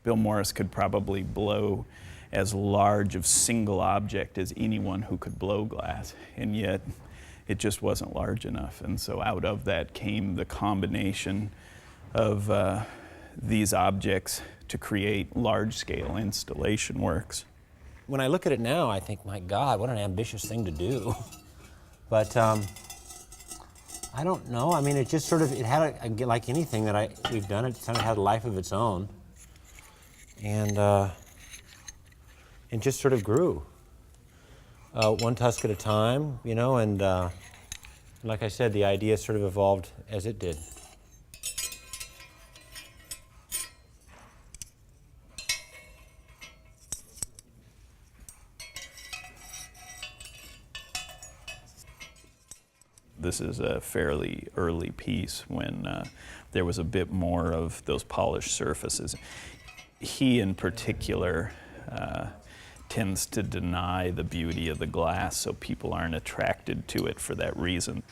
Bill Morris could probably blow as large of single object as anyone who could blow glass, and yet it just wasn't large enough. And so out of that came the combination of these objects to create large-scale installation works. When I look at it now, I think, my God, what an ambitious thing to do. But I don't know. I mean, it just sort of, it had, like anything that we've done, it kind of had a life of its own. And it just sort of grew. One tusk at a time, you know, and like I said, the idea sort of evolved as it did. This is a fairly early piece when there was a bit more of those polished surfaces. He in particular tends to deny the beauty of the glass, so people aren't attracted to it for that reason.